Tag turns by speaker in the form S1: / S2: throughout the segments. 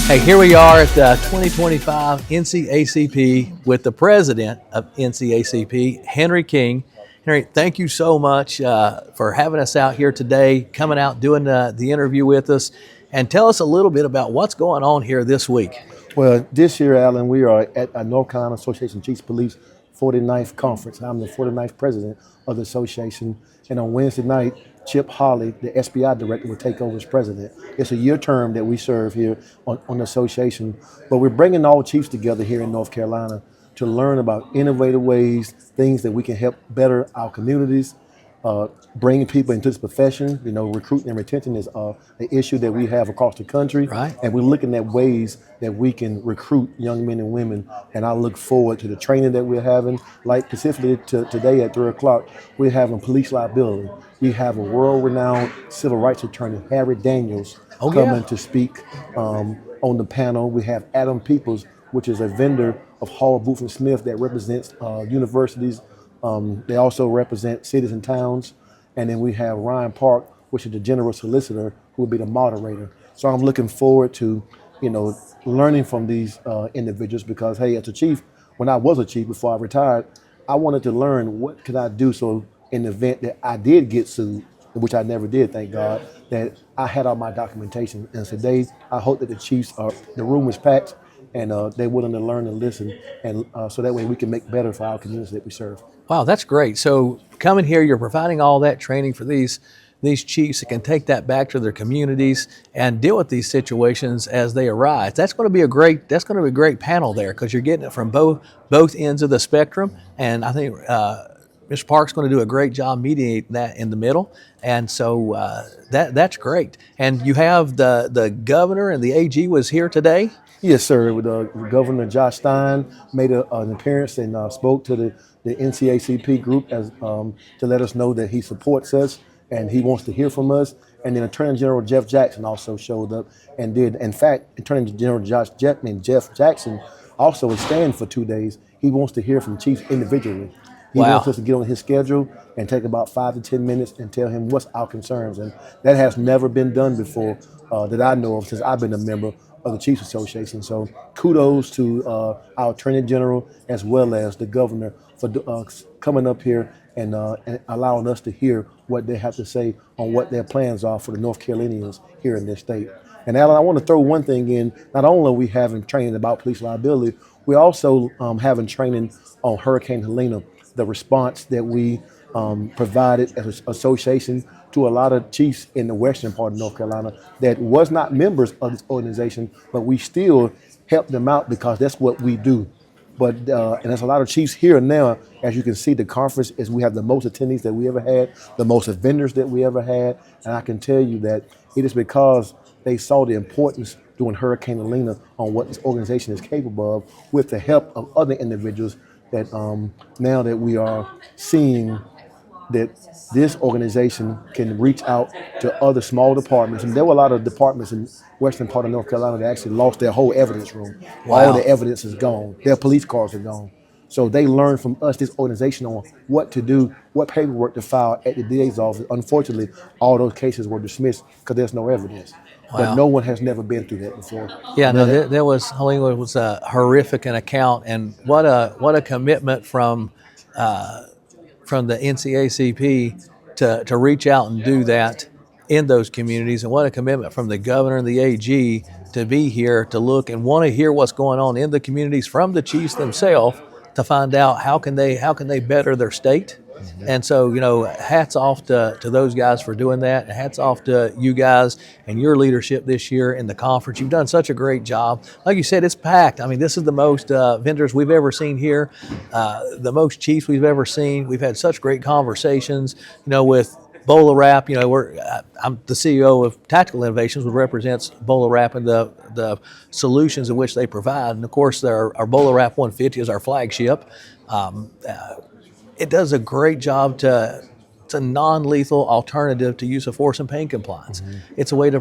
S1: Hey, here we are at the 2025 NCACP with the president of NCACP, Henry King. Henry, thank you so much for having us out here today, coming out, doing the interview with us, and tell us a little bit about what's going on here this week.
S2: Well, this year, Alan, we are at a North Carolina Association of Chiefs of Police 49th conference. I'm the 49th president of the association. And on Wednesday night, Chip Holly, the SBI director, will take over as president. It's a year term that we serve here on the association. But we're bringing all chiefs together here in North Carolina to learn about innovative ways, things that we can help better our communities, bringing people into this profession. You know, recruiting and retention is an issue that we have across the country.
S1: Right.
S2: And we're looking at ways that we can recruit young men and women. And I look forward to the training that we're having. Like specifically today at 3 o'clock, we're having police liability. We have a world-renowned civil rights attorney, Harry Daniels, coming to speak on the panel. We have Adam Peoples, which is a vendor of Hall, Booth, and Smith that represents universities. They also represent cities and towns. And then we have Ryan Park, which is the general solicitor, who will be the moderator. So I'm looking forward to, you know, learning from these individuals because, hey, as a chief, when I was a chief before I retired, I wanted to learn what could I do so in the event that I did get sued, which I never did, thank God, that I had all my documentation. And today, I hope that the chiefs the room is packed and they're willing to learn and listen, and so that way we can make better for our communities that we serve.
S1: Wow, that's great. So coming here, you're providing all that training for these chiefs that can take that back to their communities and deal with these situations as they arise. That's going to be a great panel there because you're getting it from both ends of the spectrum. And I think Mr. Park's going to do a great job mediating that in the middle. And so that's great. And you have the governor and the AG was here today.
S2: Yes, sir. Governor Josh Stein made an appearance and spoke to the NCACP group as to let us know that he supports us and he wants to hear from us. And then Attorney General Jeff Jackson also showed up and did. In fact, Attorney General Jeff Jackson also is staying for 2 days. He wants to hear from chiefs individually. He wants us to get on his schedule and take about 5 to 10 minutes and tell him what's our concerns. And that has never been done before that I know of since I've been a member of the Chiefs Association. So kudos to our Attorney General as well as the governor for coming up here and allowing us to hear what they have to say on what their plans are for the North Carolinians here in this state. And Alan, I want to throw one thing in. Not only are we having training about police liability, we're also having training on Hurricane Helena, the response that we provided as an association to a lot of chiefs in the western part of North Carolina that was not members of this organization, but we still helped them out because that's what we do. But and there's a lot of chiefs here and now. As you can see, the conference is we have the most attendees that we ever had, the most vendors that we ever had, and I can tell you that it is because they saw the importance during Hurricane Helena on what this organization is capable of with the help of other individuals that now that we are seeing that this organization can reach out to other small departments. And there were a lot of departments in western part of North Carolina that actually lost their whole evidence room.
S1: Wow.
S2: All the evidence is gone. Their police cars are gone. So they learned from us, this organization, on what to do, what paperwork to file at the DA's office. Unfortunately, all those cases were dismissed because there's no evidence.
S1: Wow.
S2: But no one has never been through that before.
S1: Yeah, no, there was a horrific an account, and what a commitment from the NCACP to reach out and do that in those communities, and what a commitment from the governor and the AG to be here to look and want to hear what's going on in the communities from the chiefs themselves to find out how can they better their state. And so, you know, hats off to those guys for doing that. And hats off to you guys and your leadership this year in the conference. You've done such a great job. Like you said, it's packed. I mean, this is the most vendors we've ever seen here, the most chiefs we've ever seen. We've had such great conversations, you know, with BOLAWRAP. You know, I'm the CEO of Tactical Innovations, which represents BOLAWRAP and the solutions in which they provide. And of course, our BOLAWRAP 150 is our flagship. It does a great job it's a non-lethal alternative to use of force and pain compliance. Mm-hmm. It's a way to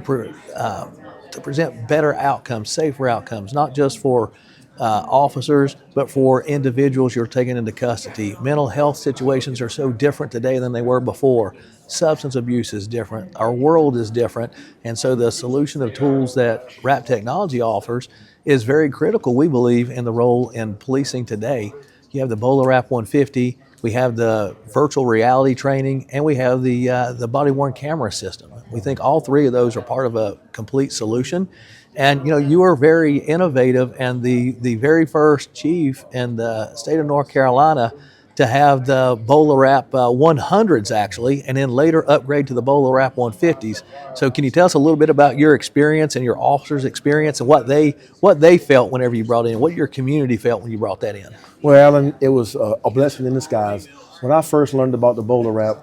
S1: present better outcomes, safer outcomes, not just for officers, but for individuals you're taking into custody. Mental health situations are so different today than they were before. Substance abuse is different. Our world is different. And so the solution of tools that RAP technology offers is very critical, we believe, in the role in policing today. You have the BolaWrap 150, we have the virtual reality training, and we have the body-worn camera system. We think all three of those are part of a complete solution. And you are very innovative, and the very first chief in the state of North Carolina to have the BolaWrap 100s actually, and then later upgrade to the BolaWrap 150s. So can you tell us a little bit about your experience and your officers' experience and what they felt whenever you brought it in, what your community felt when you brought that in?
S2: Well, Alan, it was a blessing in disguise. When I first learned about the BolaWrap,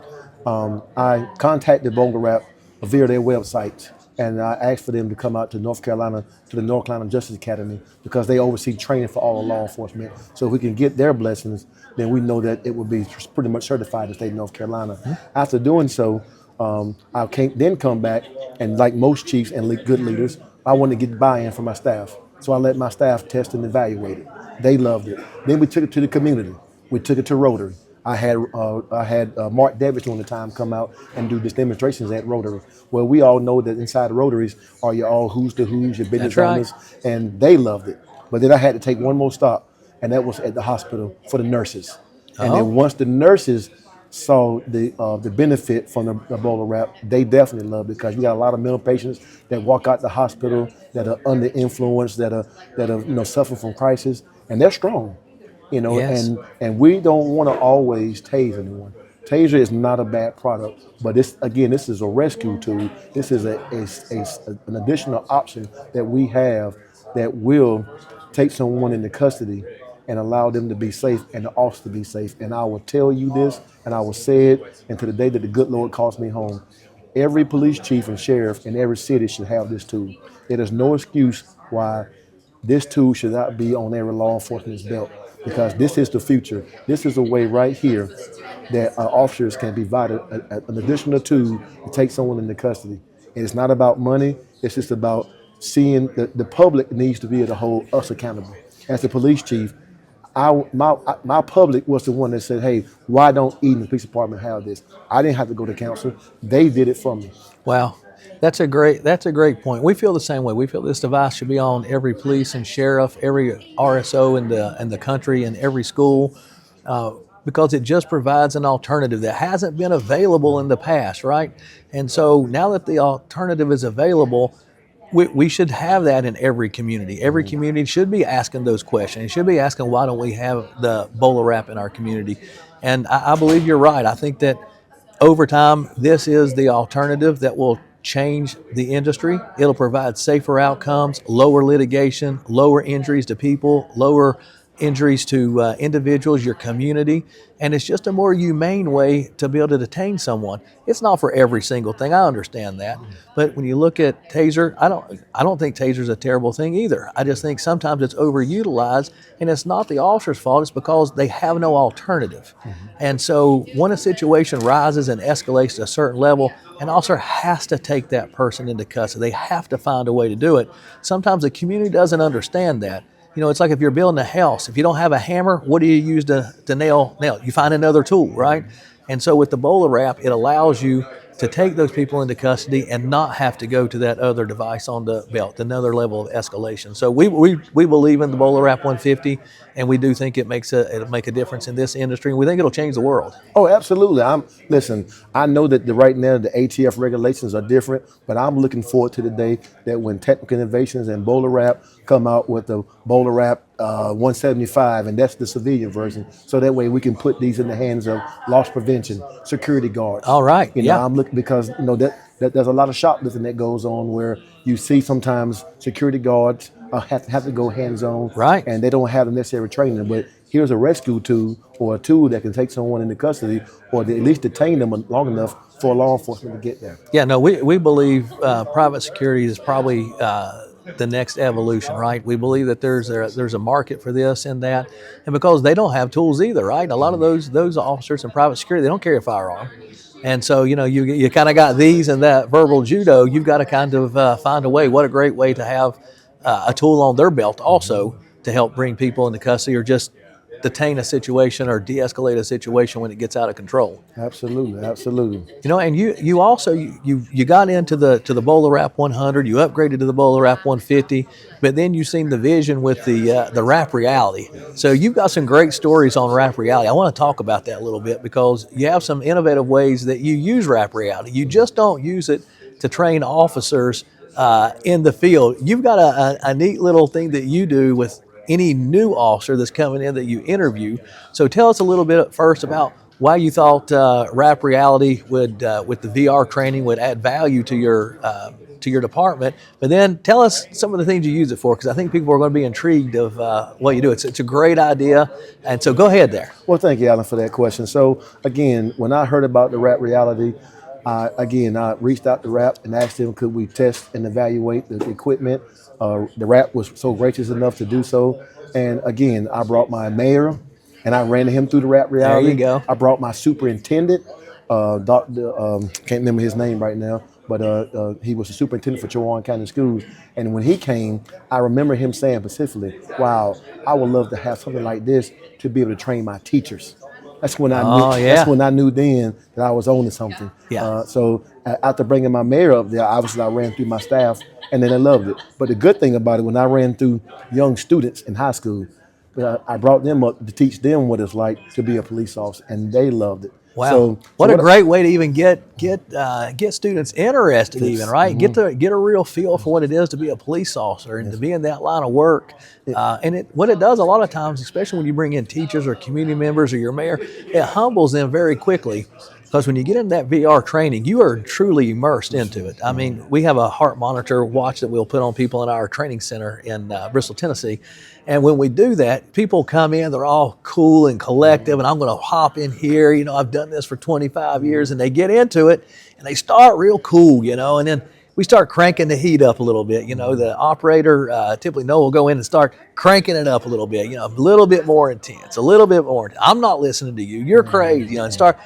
S2: I contacted BolaWrap via their website, and I asked for them to come out to North Carolina, to the North Carolina Justice Academy, because they oversee training for all law enforcement. So if we can get their blessings, then we know that it will be pretty much certified in the state of North Carolina. After doing so, I can't then come back, and like most chiefs and good leaders, I want to get buy-in from my staff. So I let my staff test and evaluate it. They loved it. Then we took it to the community. We took it to Rotary. I had Mark Davis during the time come out and do these demonstrations at Rotary. Well, we all know that inside the Rotaries are your all who's to who's, your business owners, and they loved it. But then I had to take one more stop, and that was at the hospital for the nurses. And then once the nurses saw the benefit from the BolaWrap, they definitely loved it, because you got a lot of mental patients that walk out the hospital that are under influence, that are suffering from crisis, and they're strong.
S1: Yes.
S2: And we don't want to always tase anyone. Taser is not a bad product, but this is a rescue tool. This is an additional option that we have that will take someone into custody and allow them to be safe and the officer to be safe. And I will tell you this, and I will say it until the day that the good Lord calls me home. Every police chief and sheriff in every city should have this tool. There is no excuse why this tool should not be on every law enforcement's belt, because this is the future. This is a way right here that officers can be provided an additional tool to take someone into custody. And it's not about money. It's just about seeing the public needs to be able to hold us accountable. As the police chief, my public was the one that said, hey, why don't Eden Police Department have this? I didn't have to go to council. They did it for me.
S1: Wow. That's a great point. We feel the same way. We feel this device should be on every police and sheriff, every RSO in the country, and every school, because it just provides an alternative that hasn't been available in the past, right? And so now that the alternative is available, we should have that in every community. Every community should be asking those questions. It should be asking, why don't we have the BolaWrap in our community? And I believe you're right. I think that over time, this is the alternative that will change the industry. It'll provide safer outcomes, lower litigation, lower injuries to people, lower injuries to individuals, your community, and it's just a more humane way to be able to detain someone. It's not for every single thing. I understand that, but when you look at Taser, I don't think Taser's a terrible thing either. I just think sometimes it's overutilized, and it's not the officer's fault. It's because they have no alternative. And so when a situation rises and escalates to a certain level, an officer has to take that person into custody. They have to find a way to do it. Sometimes the community doesn't understand that. It's like if you're building a house. If you don't have a hammer, what do you use to nail? You find another tool, right? And so with the BolaWrap, it allows you to take those people into custody and not have to go to that other device on the belt, another level of escalation. So we believe in the BolaWrap 150, and we do think it'll make a difference in this industry, and we think it'll change the world.
S2: Oh, absolutely. Listen, I know that right now the ATF regulations are different, but I'm looking forward to the day that when Technical Innovations and BolaWrap come out with the BolaWrap 175, and that's the civilian version. So that way we can put these in the hands of loss prevention, security guards.
S1: All right.
S2: I'm looking, because that there's a lot of shoplifting that goes on, where you see sometimes security guards have to go hands-on,
S1: right,
S2: and they don't have the necessary training. But here's a rescue tool, or a tool that can take someone into custody, or at least detain them long enough for law enforcement to get there.
S1: Yeah, no, we believe private security is probably the next evolution, right? We believe that there's a market for this and that, and because they don't have tools either, right? A lot of those officers in private security, they don't carry a firearm, and so you kind of got these and that verbal judo. You've got to kind of find a way. What a great way to have a tool on their belt also to help bring people into custody or just detain a situation or de-escalate a situation when it gets out of control.
S2: Absolutely, absolutely.
S1: And you also you got into the BolaWrap 100, you upgraded to the BolaWrap 150, but then you seen the vision with the Wrap Reality. So you've got some great stories on Wrap Reality. I want to talk about that a little bit because you have some innovative ways that you use Wrap Reality. You just don't use it to train officers in the field. You've got a neat little thing that you do with any new officer that's coming in that you interview. So tell us a little bit first about why you thought Wrap Reality would, with the VR training, would add value to your department. But then tell us some of the things you use it for, because I think people are going to be intrigued of what you do. It's a great idea, and so go ahead there.
S2: Well, thank you, Alan, for that question. So again, when I heard about the Wrap Reality, I reached out to Wrap and asked them, could we test and evaluate the equipment? The Wrap was so gracious enough to do so. And again, I brought my mayor and I ran him through the Wrap Reality.
S1: There you go.
S2: I brought my superintendent, Dr. Can't remember his name right now, but he was the superintendent for Chihuahua County Schools. And when he came, I remember him saying specifically, wow, I would love to have something like this to be able to train my teachers. That's when I knew.
S1: Yeah.
S2: That's when I knew then that I was on to something.
S1: Yeah.
S2: So after bringing my mayor up there, obviously I ran through my staff, and then they loved it. But the good thing about it, when I ran through young students in high school, I brought them up to teach them what it's like to be a police officer, and they loved it.
S1: Wow!
S2: So
S1: what a great way to even get students interested, even right.
S2: Mm-hmm.
S1: Get a real feel for what it is to be a police officer and to be in that line of work. And what it does a lot of times, especially when you bring in teachers or community members or your mayor, it humbles them very quickly. Because when you get into that VR training, you are truly immersed into it. I mean, we have a heart monitor watch that we'll put on people in our training center in Bristol, Tennessee. And when we do that, people come in, they're all cool and collective, and I'm going to hop in here. You know, I've done this for 25 years, and they get into it, and they start real cool, you know, and then we start cranking the heat up a little bit. You know, the operator, typically Noah, will go in and start cranking it up a little bit, you know, a little bit more intense, a little bit more intense. I'm not listening to you. You're crazy, you know, and start.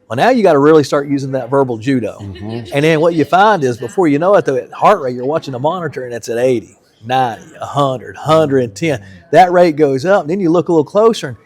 S1: Well, now you got to really start using that verbal judo. And then what you find is before you know it, the heart rate, you're watching the monitor and it's at 80, 90, 100, 110. That rate goes up. And then you look a little closer and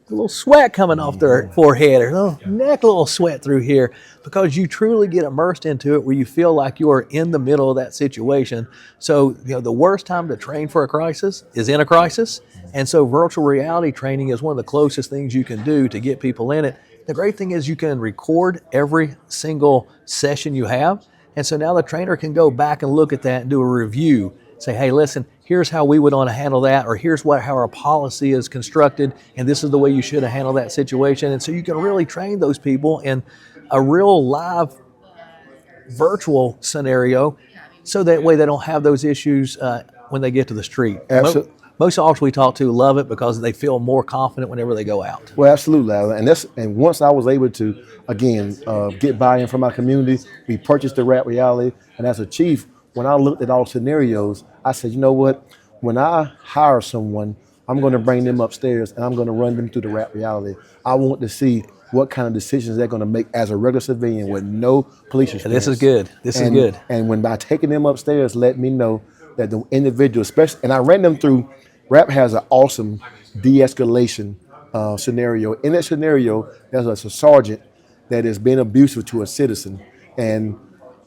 S1: a little sweat coming off their forehead or a little neck, a little sweat through here because you truly get immersed into it where you feel like you are in the middle of that situation. So, you know, the worst time to train for a crisis is in a crisis. And so virtual reality training is one of the closest things you can do to get people in it. The great thing is you can record every single session you have. And so now the trainer can go back and look at that and do a review. Say, hey, listen, here's how we would want to handle that, or here's how our policy is constructed, and this is the way you should have handled that situation. And so you can really train those people in a real live virtual scenario so that way they don't have those issues when they get to the street.
S2: Absolutely.
S1: Most officers we talk to love it because they feel more confident whenever they go out.
S2: Well, absolutely, Alan. And once I was able to, again, get buy-in from my community, we purchased the Wrap Reality. And as a chief, when I looked at all scenarios, I said, you know what? When I hire someone, I'm going to bring them upstairs and I'm going to run them through the Wrap Reality. I want to see what kind of decisions they're going to make as a regular civilian with no police experience.
S1: This is good. This is good.
S2: And when by taking them upstairs, let me know that the individual, especially, and I ran them through. Wrap has an awesome de-escalation scenario. In that scenario, there's a sergeant that is being abusive to a citizen. And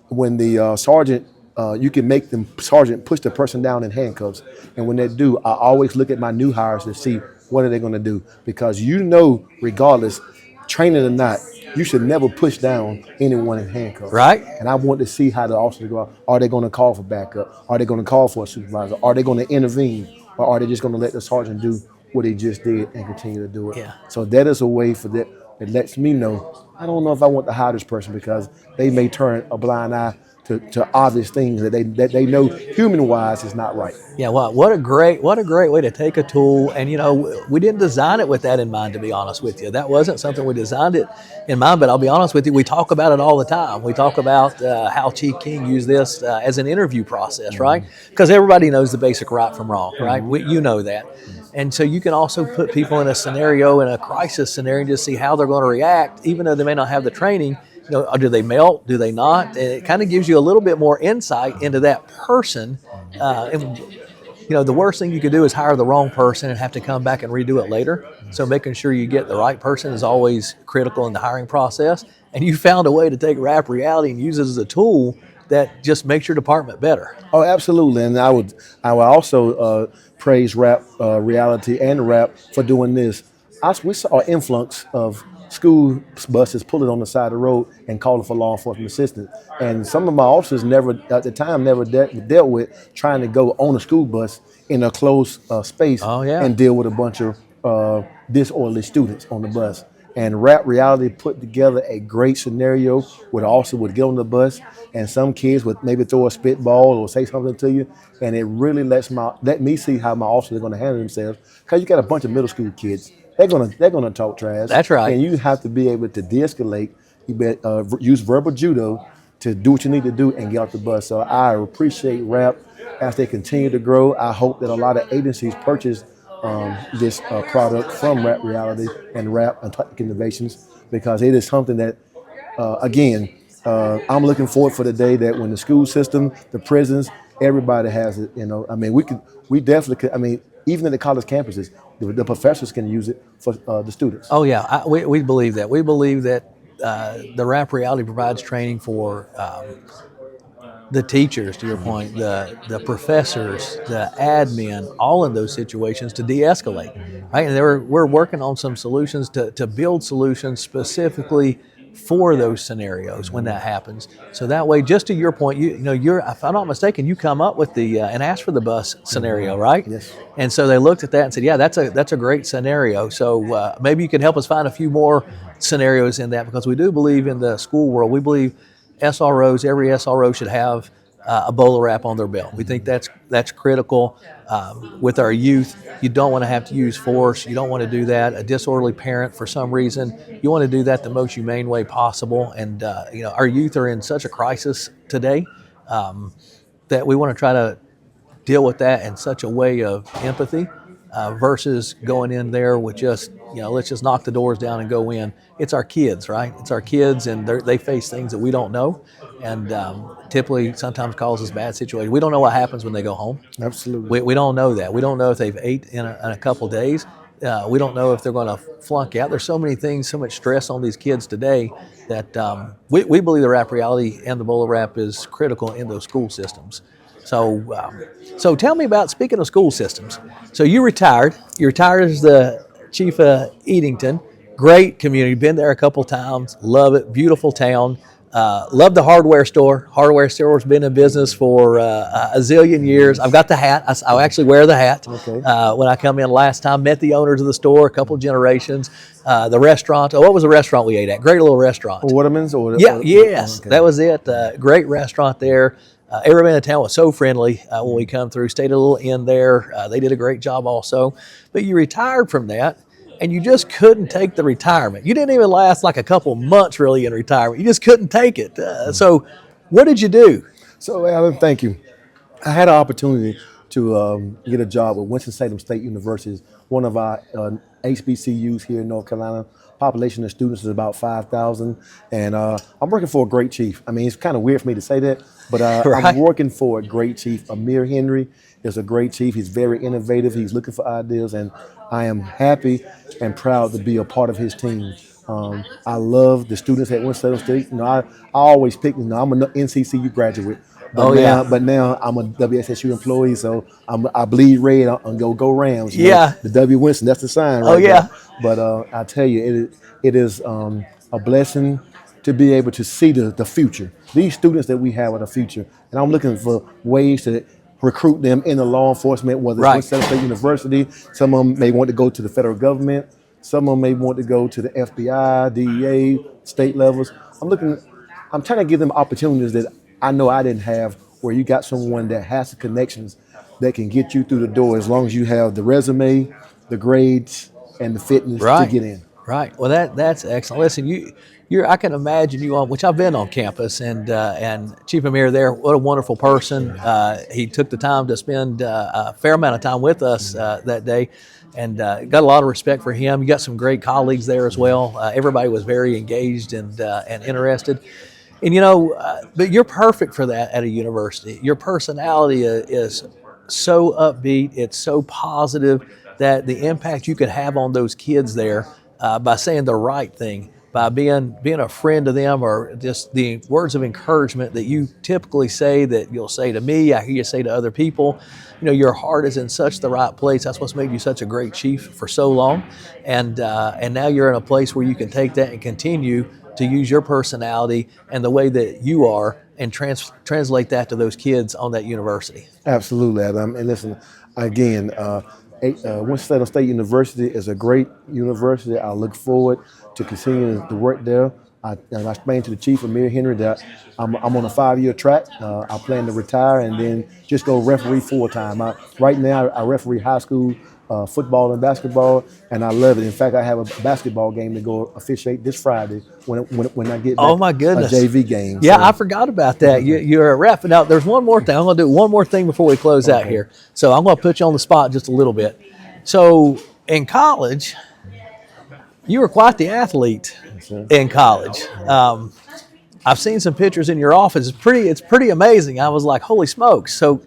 S2: when the sergeant, you can make the sergeant push the person down in handcuffs. And when they do, I always look at my new hires to see what are they going to do. Because you know, regardless, training or not, you should never push down anyone in handcuffs.
S1: Right.
S2: And I want to see how the officers go out. Are they going to call for backup? Are they going to call for a supervisor? Are they going to intervene? Or are they just going to let the sergeant do what he just did and continue to do it?
S1: Yeah.
S2: So that is a way for that. It lets me know, I don't know if I want to hire this person because they may turn a blind eye to obvious things that they know human-wise is not right.
S1: Yeah, well, what a great way to take a tool. And, you know, we didn't design it with that in mind, to be honest with you. That wasn't something we designed it in mind, but I'll be honest with you, we talk about it all the time. We talk about how Chief King used this as an interview process, right? Because everybody knows the basic right from wrong, right? You know that. And so you can also put people in a scenario, in a crisis scenario, and just see how they're going to react, even though they may not have the training. You know, do they melt? Do they not? And it kind of gives you a little bit more insight into that person. And the worst thing you could do is hire the wrong person and have to come back and redo it later. So making sure you get the right person is always critical in the hiring process. And you found a way to take Rap Reality and use it as a tool that just makes your department better.
S2: Oh, absolutely. And I would also praise Rap Reality and Rap for doing this. We saw an influx of school buses pulling on the side of the road and calling for law enforcement assistance. And some of my officers never, at the time, never dealt with trying to go on a school bus in a closed space
S1: Oh, yeah.
S2: and deal with a bunch of disorderly students on the bus. And Rap Reality put together a great scenario where the officer would get on the bus and some kids would maybe throw a spitball or say something to you, and it really let me see how my officers are going to handle themselves. Because you got a bunch of middle school kids, they're gonna talk trash.
S1: That's right.
S2: And you have to be able to de-escalate. You better use verbal judo to do what you need to do and get off the bus. So I appreciate Rap as they continue to grow. I hope that a lot of agencies purchase this product from Rap Reality and Rap and Tactic Innovations, because it is something that, I'm looking forward for the day that when the school system, the prisons, everybody has it. I mean, we definitely could. I mean, even in the college campuses, the professors can use it for the students.
S1: Oh yeah, we believe that. We believe that the Rap Reality provides training for the teachers, to your point, the professors, the admin, all in those situations to de-escalate, right? And we're working on some solutions to build solutions specifically for those scenarios when that happens. So that way, just to your point, if I'm not mistaken, you come up with the and asked for the bus scenario, right?
S2: Yes.
S1: And so they looked at that and said, yeah, that's a great scenario. So maybe you can help us find a few more scenarios in that, because we do believe in the school world. We believe SROs, every SRO should have a BolaWrap on their belt. We think that's critical with our youth. You don't want to have to use force. You don't want to do that. A disorderly parent, for some reason, you want to do that the most humane way possible. And our youth are in such a crisis today that we want to try to deal with that in such a way of empathy versus going in there with just, let's just knock the doors down and go in. It's our kids, right? It's our kids, and they face things that we don't know, and typically sometimes causes bad situations. We don't know what happens when they go home.
S2: Absolutely.
S1: We don't know that. We don't know if they've ate in a couple days. We don't know if they're going to flunk out. There's so many things, so much stress on these kids today that we believe the Rap Reality and the BolaWrap is critical in those school systems. So tell me about, speaking of school systems. So you retired. You retired as the chief of Edenton. Great community. Been there a couple times. Love it. Beautiful town. Love the hardware store. Hardware store's been in business for a zillion years. I've got the hat. I actually wear the hat
S2: Okay.
S1: when I come in last time. Met the owners of the store, a couple generations. The restaurant. Oh, what was the restaurant we ate at? Great little restaurant.
S2: Waterman's or
S1: Yes,
S2: okay.
S1: that was it. Great restaurant there. Everybody in the town was so friendly when we come through. Stayed a little inn there. They did a great job also. But you retired from that, and you just couldn't take the retirement. You didn't even last like a couple months really in retirement. You just couldn't take it. So what did you do?
S2: So, Alan, thank you. I had an opportunity to get a job with Winston-Salem State University, one of our HBCUs here in North Carolina. Population of students is about 5,000, and I'm working for a great chief. I mean, it's kind of weird for me to say that, but
S1: Right.
S2: I'm working for a great chief. Amir Henry is a great chief. He's very innovative. He's looking for ideas, and I am happy and proud to be a part of his team. I love the students at Winston-Salem State. I always pick. I'm an NCCU graduate.
S1: Oh, yeah.
S2: But now I'm a WSSU employee, so I bleed red and go Rams.
S1: Yeah.
S2: The W Winston, that's the sign right
S1: Oh, yeah.
S2: there. But I tell you, it is a blessing to be able to see the future. These students that we have are the future, and I'm looking for ways to recruit them into law enforcement, whether it's
S1: Right.
S2: Winston State University. Some of them may want to go to the federal government. Some of them may want to go to the FBI, DEA, state levels. I'm trying to give them opportunities that I know I didn't have, where you got someone that has the connections that can get you through the door as long as you have the resume, the grades, and the fitness to get in.
S1: Right. Well, that's excellent. Listen, I can imagine you on, which I've been on campus, and Chief Amir there. What a wonderful person. He took the time to spend a fair amount of time with us that day, and got a lot of respect for him. You got some great colleagues there as well. Everybody was very engaged and interested. And but you're perfect for that at a university. Your personality is so upbeat. It's so positive that the impact you could have on those kids there by saying the right thing, by being a friend to them, or just the words of encouragement that you typically say, that you'll say to me, I hear you say to other people. Your heart is in such the right place. That's what's made you such a great chief for so long, and now you're in a place where you can take that and continue to use your personality and the way that you are, and translate that to those kids on that university.
S2: Absolutely, Adam. And listen, again, Winston-Salem State University is a great university. I look forward to continuing to work there. And I explained to the chief, Amir Henry, that I'm on a 5-year track. I plan to retire and then just go referee full time. Right now, I referee high school football and basketball, and I love it. In fact, I have a basketball game to go officiate this Friday when I get back.
S1: Oh my goodness,
S2: a JV game.
S1: Yeah, so. I forgot about that. You're a ref. Now, there's one more thing. I'm going to do one more thing before we close out here. So I'm going to put you on the spot just a little bit. So in college, you were quite the athlete in college. I've seen some pictures in your office. It's pretty amazing. I was like, holy smokes. So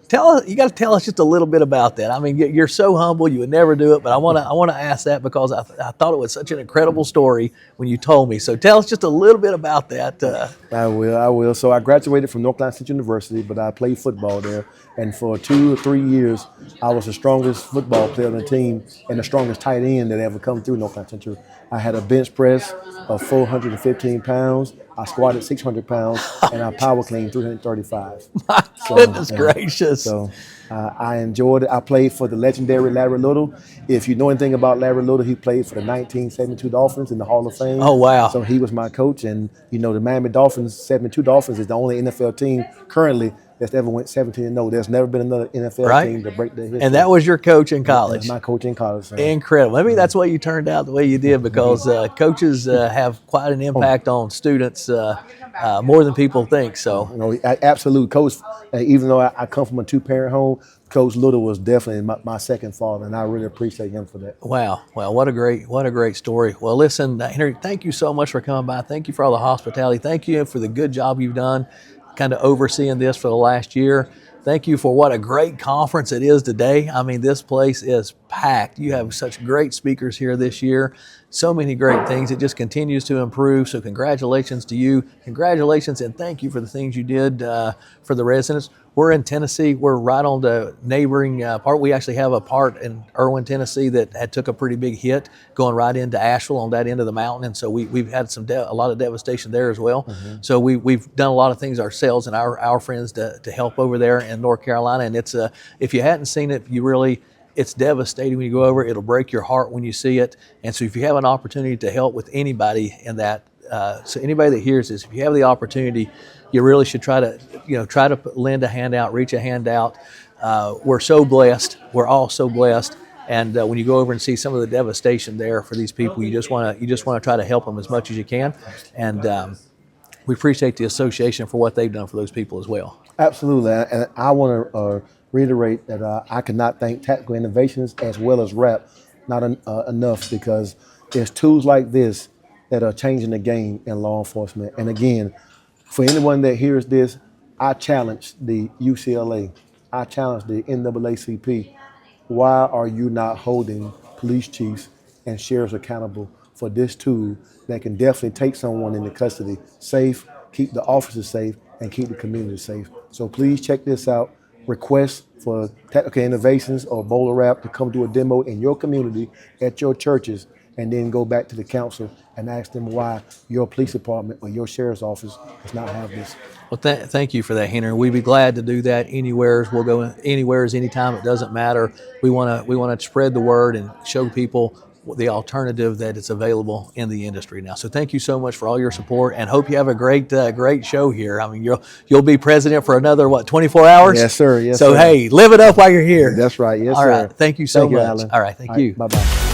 S1: you got to tell us just a little bit about that. I mean, you're so humble, you would never do it, but I want to ask that because I thought it was such an incredible story when you told me. So tell us just a little bit about that.
S2: I will. So I graduated from North Carolina State University, but I played football there. And for 2 or 3 years, I was the strongest football player on the team and the strongest tight end that ever come through North Carolina Central. I had a bench press of 415 pounds. I squatted 600 pounds, and I power cleaned 335.
S1: My goodness gracious.
S2: So I enjoyed it. I played for the legendary Larry Little. If you know anything about Larry Little, he played for the 1972 Dolphins in the Hall of Fame.
S1: Oh, wow.
S2: So he was my coach. And, the Miami Dolphins, 72 Dolphins, is the only NFL team currently that's ever went 17-0. There's never been another NFL team to break that history.
S1: And that was your coach in college?
S2: That was my coach in college. So.
S1: Incredible. Maybe that's why you turned out the way you did, because coaches have quite an impact on students more than people think. So,
S2: absolute coach. Even though I come from a 2-parent home, Coach Little was definitely my second father, and I really appreciate him for that.
S1: Wow. Well, what a great story. Well, listen, Henry, thank you so much for coming by. Thank you for all the hospitality. Thank you for the good job you've done kind of overseeing this for the last year. Thank you for what a great conference it is today. I mean, this place is packed. You have such great speakers here this year. So many great things. It just continues to improve. So congratulations to you. Congratulations and thank you for the things you did for the residents. We're in Tennessee. We're right on the neighboring part. We actually have a part in Irwin, Tennessee that had took a pretty big hit going right into Asheville on that end of the mountain. And so we've had a lot of devastation there as well. Mm-hmm. So we've done a lot of things ourselves and our friends to help over there in North Carolina. And it's if you hadn't seen it, it's devastating when you go over. It'll break your heart when you see it. And so if you have an opportunity to help with anybody in that, so anybody that hears this, if you have the opportunity, you really should try to lend a hand out, reach a hand out. We're so blessed. We're all so blessed. And when you go over and see some of the devastation there for these people, you just want to try to help them as much as you can. And we appreciate the association for what they've done for those people as well.
S2: Absolutely. And I want to reiterate that I cannot thank Tactical Innovations as well as RAP not enough, because there's tools like this that are changing the game in law enforcement. And again, for anyone that hears this, I challenge the UCLA, I challenge the NAACP. Why are you not holding police chiefs and sheriffs accountable for this tool that can definitely take someone into custody safe, keep the officers safe, and keep the community safe? So please check this out. Request for Tactical Innovations or BOLAWRAP to come do a demo in your community, at your churches, and then go back to the council and ask them why your police department or your sheriff's office does not have this.
S1: Well, thank you for that, Henry. We'd be glad to do that anywhere. We'll go anywhere, anytime. It doesn't matter. We want to spread the word and show people the alternative that is available in the industry now. So thank you so much for all your support, and hope you have a great show here. I mean, you'll be president for another 24 hours?
S2: Yes, sir. Yes.
S1: So
S2: sir.
S1: Hey, live it up while you're here.
S2: That's right. Yes,
S1: all
S2: sir.
S1: right. Thank you so much.
S2: Alan.
S1: All right. Thank you.
S2: Bye-bye.